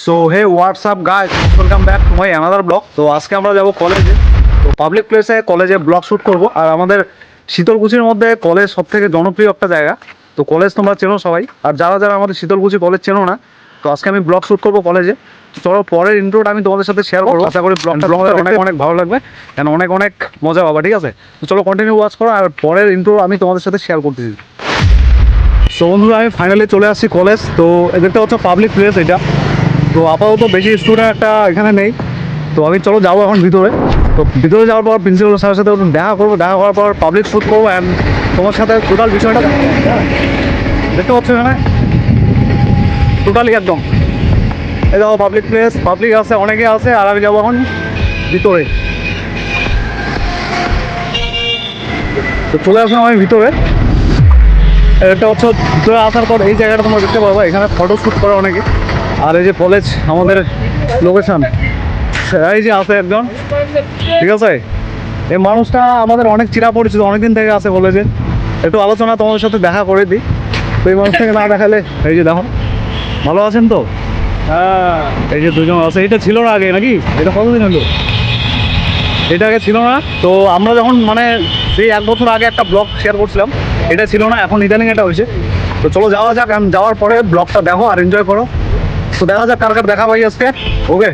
So hey what's up guys, welcome back to my another blog. তো আজকে আমরা যাব কলেজে। তো পাবলিক প্লেসে কলেজে ব্লগ শ্যুট করব। আর আমাদের শীতলকুচির মধ্যে কলেজ সবথেকে জনপ্রিয় একটা জায়গা। তো কলেজ তোমরা চেনো সবাই, আর যারা যারা আমাদের শীতলকুচি কলেজ চেনো না, তো আজকে আমি ব্লগ শ্যুট করবো কলেজে। চলো পরের ইন্ট্রোটা আমি তোমাদের সাথে শেয়ার করবো। আশা করি ব্লগটা অনেক অনেক ভালো লাগবে, কেন অনেক অনেক মজা পাবা, ঠিক আছে? তো চলো কন্টিনিউ ওয়াচ করো, আর পরের ইন্ট্রো আমি তোমাদের সাথে শেয়ার করতেছি। তো বন্ধুরা, আমি ফাইনালি চলে আসছি কলেজ। তো দেখতে হচ্ছে পাবলিক প্লেস এটা। তো আপাতত বেশি স্টুডেন্ট একটা এখানে নেই। তো আমি চলো যাবো এখন ভিতরে। তো ভিতরে যাওয়ার পর প্রিন্সিপাল স্যারের সাথে দেখা করবো, দেখা করার পর পাবলিক শ্যুট করবো অ্যান্ড তোমার সাথে টোটাল বিষয়টা দেখতে পাচ্ছ এখানে টোটালি একদম। এই দেখো পাবলিক প্লেস, পাবলিক আছে, অনেকে আছে। আর আমি যাবো এখন ভিতরে। তো চলে আসলাম আমি ভিতরে। এটা হচ্ছে ভিতরে আসার পর এই জায়গাটা তোমরা দেখতে পাবো, এখানে ফটো শ্যুট করে অনেকে। আর এই যে কলেজ আমাদের লোকেশন, এই যে আছে একজন, ঠিক আছে? এই মানুষটা আমাদের অনেক চিরা পরিচিত, অনেকদিন থেকে আছে কলেজে। একটু আলোচনা তোমাদের সাথে দেখা করে দিই। তো এই মানুষটাকে না দেখালে, এই যে দেখো, ভালো আছেন তো? হ্যাঁ, এই যে দুজন আছে। এটা ছিল না আগে নাকি? এটা কতদিন হলো? এটা আগে ছিল না। তো আমরা যখন মানে সেই 1 বছর আগে একটা ব্লগ শেয়ার করছিলাম, এটা ছিল না, এখন ইদানিং এটা হয়েছে। তো চলো যাওয়া যাক, যাওয়ার পরে ব্লগটা দেখো আর এনজয় করো। তো দেখা যাক কার কার দেখা পাই আজকে। ওকে,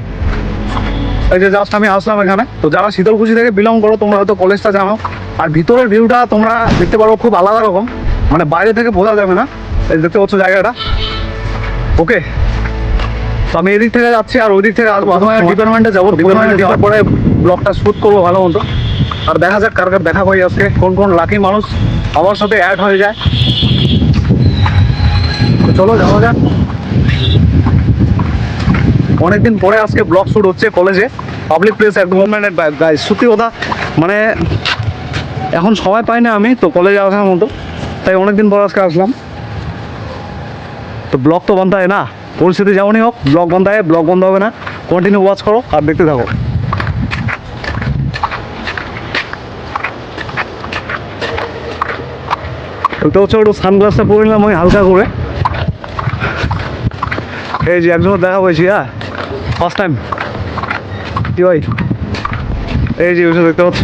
এই যে জাস্ট আমি আসলাম এখানে। তো যারা শীতলকুচি থেকে বিলং করো, তোমরা হয়তো কলেজটা জানো। আর ভিতরের ভিউটা তোমরা দেখতে পারো খুব আলাদা রকম, মানে বাইরে থেকে বোঝা যাবে না। এই দেখতে পাচ্ছ জায়গাটা। ওকে, তো আমি এদিক থেকে যাচ্ছি আর ওই দিক থেকে আসবো। ডিপার্টমেন্টে যাবো, ডিপার্টমেন্টে যাওয়ার পরে ব্লগটা শ্যুট করবো ভালো মতো। আর দেখা যাক কার কার দেখা পাই আজকে, কোন কোন লাকি মানুষ আমার সাথে অ্যাড হয়ে যায়। তো চলো যাওয়া যাক। অনেকদিন পরে আজকে ব্লগ শ্যুট হচ্ছে কলেজে, পাবলিক প্লেস একদম। গাইস সত্যি কথা, মানে এখন সময় পাই না আমি তো কলেজে আসার মতো, তাই অনেকদিন পর আজকে আসলাম। তো ব্লগ তো বন্ধ হয় না, পরিস্থিতি যেমনই হোক, ব্লগ বন্ধ হয়, ব্লগ বন্ধ হবে না। কন্টিনিউ ওয়াচ করো আর দেখতে থাকো। ওটা হচ্ছে একটু সানগ্লাসটা পরে নিলাম আমি হালকা করে। এই যে একজনের দেখা পাইছি, হ্যাঁ, ফার্স্ট টাইম। কি ভাই, এই যে ওইটা দেখতে পাচ্ছ,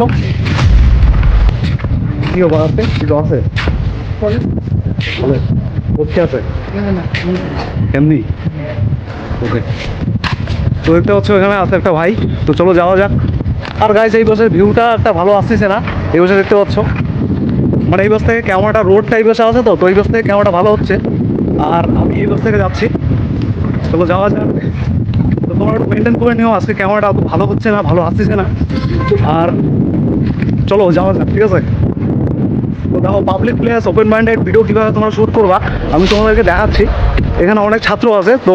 কি আছে? কিছু আছে কোথায় আছে এমনি? ওকে, তো দেখতে পাচ্ছ এখানে আছে একটা ভাই। তো চলো যাওয়া যাক। আর গাইস এই বছর ভিউটা একটা ভালো আসতেছে না এই বছর, দেখতে পাচ্ছ। মানে এই বাস থেকে ক্যামেরাটা রোড টাইপ বসে আছে, তো এই বাস থেকে ক্যামেরাটা ভালো হচ্ছে। আর আমি এই বাস থেকে যাচ্ছি। চলো যাওয়া যাক। তো তোমরা একটু মেনটেন করে নিও, আজকে ক্যামেরাটা অত ভালো হচ্ছে না, ভালো আসতেছে না। আর চলো যাওয়া যাক, ঠিক আছে? তো দেখো public place, open minded video কীভাবে তোমরা শ্যুট করবা আমি তোমাদেরকে দেখাচ্ছি। এখানে অনেক ছাত্র আছে। তো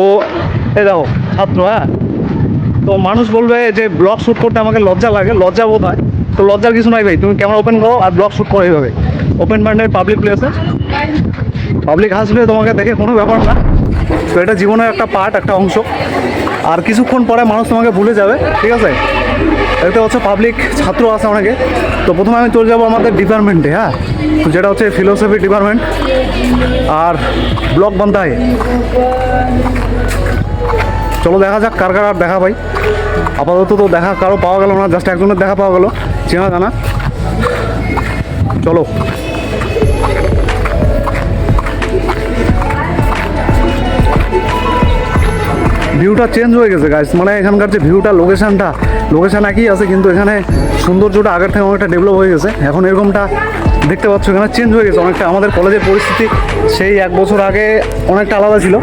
এই দেখো ছাত্র, হ্যাঁ। তো মানুষ বলবে যে ব্লগ শ্যুট করতে আমাকে লজ্জা লাগে, লজ্জা বোধ হয়। তো লজ্জার কিছু নাই ভাই, তুমি ক্যামেরা ওপেন করো আর ব্লগ শ্যুট করো এইভাবে। ওপেন মাইন্ডেড পাবলিক প্লেসে পাবলিক হাসবে তোমাকে দেখে, কোনো ব্যাপার না। তো এটা জীবনের একটা পার্ট, একটা অংশ। আর কিছুক্ষণ পরে মানুষ তোমাকে ভুলে যাবে, ঠিক আছে? এটা হচ্ছে পাবলিক, ছাত্র আছে অনেকে। তো প্রথমে আমি চলে যাবো আমাদের ডিপার্টমেন্টে, হ্যাঁ, যেটা হচ্ছে ফিলোসফি ডিপার্টমেন্ট। আর ব্লগ বানতে হয়। চলো দেখা যাক কার কার আর দেখা পাই। আপাতত তো দেখা কারো পাওয়া গেল না, জাস্ট একজনের দেখা পাওয়া গেলো, চেনা জানা। চলো ভিউটা চেঞ্জ হয়ে গেছে গাইস, মানে এখানকার যে ভিউটা, লোকেশান একই আছে, কিন্তু এখানে সৌন্দর্যটা আগের থেকে অনেকটা ডেভেলপ হয়ে গেছে। এখন এরকমটা দেখতে পাচ্ছ, এখানে চেঞ্জ হয়ে গেছে অনেকটা। আমাদের কলেজের পরিস্থিতি সেই 1 বছর আগে অনেকটা আলাদা ছিল,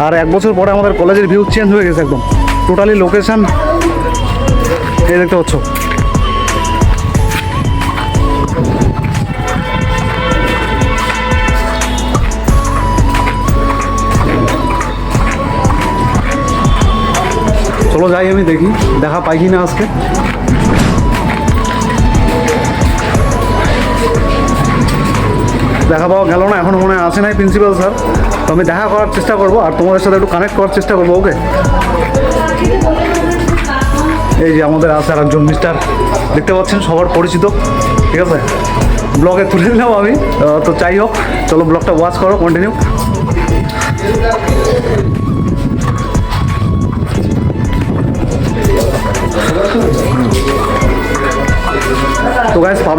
আর 1 বছর পরে আমাদের কলেজের ভিউ চেঞ্জ হয়ে গেছে একদম টোটালি। লোকেশান এই দেখতে পাচ্ছ। চলো যাই, আমি দেখি দেখা পাই কি না আজকে। দেখা পাওয়া গেল না, এখনো মনে হয় আসে নাই প্রিন্সিপাল স্যার। তো আমি দেখা করার চেষ্টা করবো আর তোমাদের সাথে একটু কানেক্ট করার চেষ্টা করবো। ওকে, এই যে আমাদের আছে আর একজন মিস্টার, দেখতে পাচ্ছেন, সবার পরিচিত, ঠিক আছে? ব্লগে তুলে নিলাম আমি। তো যাই হোক, চলো ব্লগটা ওয়াচ করো, কন্টিনিউ।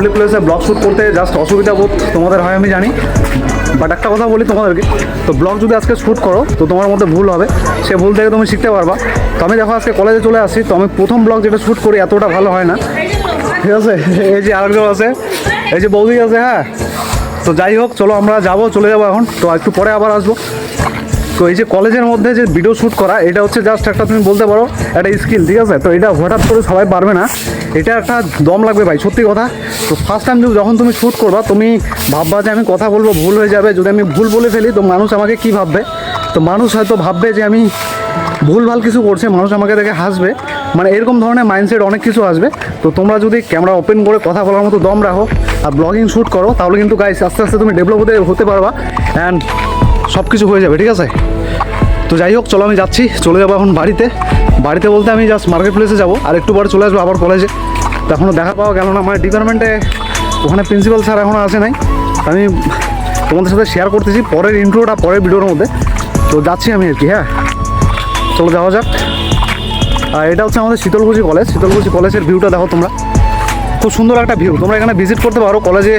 পাবলিক প্লেসে ব্লগ শ্যুট করতে জাস্ট অসুবিধা বোধ তোমাদের হয় আমি জানি, বাট একটা কথা বলি তোমাদেরকে, তো ব্লগ যদি আজকে শ্যুট করো তো তোমার মধ্যে ভুল হবে, সে ভুল থেকে তুমি শিখতে পারবা। তো আমি দেখো আজকে কলেজে চলে আসছি, তো আমি প্রথম ব্লগ যেটা শ্যুট করি এতটা ভালো হয় না, ঠিক আছে। এই যে আরেকজন আছে, এই যে বৌদি আছে, হ্যাঁ। তো যাই হোক, চলো আমরা চলে যাবো এখন, তো একটু পরে আবার আসবো। তো এই যে কলেজের মধ্যে যে ভিডিও শ্যুট করা, এটা হচ্ছে জাস্ট একটা তুমি বলতে পারো একটা স্কিল, ঠিক আছে। তো এটা হঠাৎ করে সবাই পারবে না, এটা একটা দম লাগবে ভাই, সত্যি কথা। তো ফার্স্ট টাইম যখন তুমি শ্যুট করবা, তুমি ভাববা যে আমি কথা বলবো ভুল হয়ে যাবে, যদি আমি ভুল বলে ফেলি তো মানুষ আমাকে কী ভাববে। তো মানুষ হয়তো ভাববে যে আমি ভুলভাল কিছু করছে, মানুষ আমাকে দেখে হাসবে, মানে এরকম ধরনের মাইন্ডসেট অনেক কিছু আসবে। তো তোমরা যদি ক্যামেরা ওপেন করে কথা বলার মতো দম রাখো আর ব্লগিং শ্যুট করো, তাহলে কিন্তু গাইস আস্তে আস্তে তুমি ডেভেলপ হতে পারবা অ্যান্ড সব কিছু হয়ে যাবে, ঠিক আছে। তো যাই হোক, চলো আমি যাচ্ছি, চলে যাবো এখন বাড়িতে বলতে আমি জাস্ট মার্কেট প্লেসে যাবো, আর একটু পরে চলে আসবো আবার কলেজে। তো এখনও দেখা পাওয়া গেল না, মানে ডিপার্টমেন্টে ওখানে প্রিন্সিপাল স্যার এখনও আসে নাই। আমি তোমাদের সাথে শেয়ার করতেছি পরের ইন্ট্রোটা পরের ভিডিওর মধ্যে। তো যাচ্ছি আমি আর কি, হ্যাঁ চলো যাওয়া যাক। আর এটা হচ্ছে আমাদের শীতলকুচি কলেজের ভিউটা দেখো তোমরা, খুব সুন্দর একটা ভিউ। তোমরা এখানে ভিজিট করতে পারো কলেজে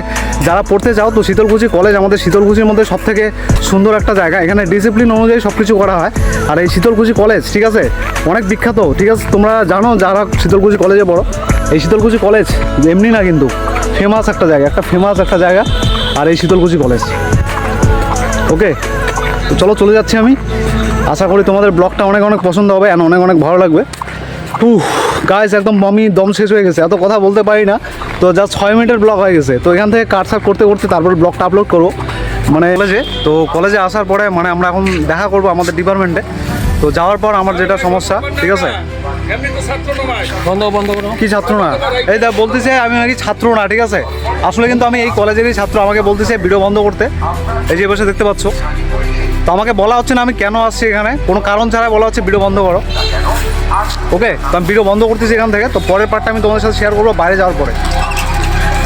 যারা পড়তে চাও। তো শীতলকুচি কলেজ আমাদের শীতলকুচির মধ্যে সব থেকে সুন্দর একটা জায়গা, এখানে ডিসিপ্লিন অনুযায়ী সব কিছু করা হয়। আর এই শীতলকুচি কলেজ, ঠিক আছে, অনেক বিখ্যাত, ঠিক আছে। তোমরা জানো যারা শীতলকুচি কলেজে পড়ো, এই শীতলকুচি কলেজ এমনি না কিন্তু ফেমাস একটা জায়গা, আর এই শীতলকুচি কলেজ। ওকে, তো চলো চলে যাচ্ছি আমি, আশা করি তোমাদের ব্লগটা অনেক পছন্দ হবে আর অনেক ভালো লাগবে। গাইস একদম আমি দম শেষ হয়ে গেছে, এত কথা বলতে পারি না। তো জাস্ট 6 মিনিটের ব্লগ হয়ে গেছে। তো এখান থেকে কাট করতে তারপর ব্লগটা আপলোড করবো মানে কলেজে আসার পরে মানে আমরা এখন দেখা করবো আমাদের ডিপার্টমেন্টে। তো যাওয়ার পর আমার যেটা সমস্যা, ঠিক আছে, কি ছাত্র না, এই দা বলতেছে আমি নাকি ছাত্র না, ঠিক আছে। আসলে কিন্তু আমি এই কলেজেরই ছাত্র, আমাকে বলতেছে ভিডিও বন্ধ করতে, এই যে বসে দেখতে পাচ্ছ। তো আমাকে বলা হচ্ছে না আমি কেন আসছি এখানে, কোনো কারণ ছাড়াই বলা হচ্ছে ভিডিও বন্ধ করো। ওকে, তো আমি ভিডিও বন্ধ করতেছি এখান থেকে। তো পরের পার্টটা আমি তোমাদের সাথে শেয়ার করবো বাইরে যাওয়ার পরে।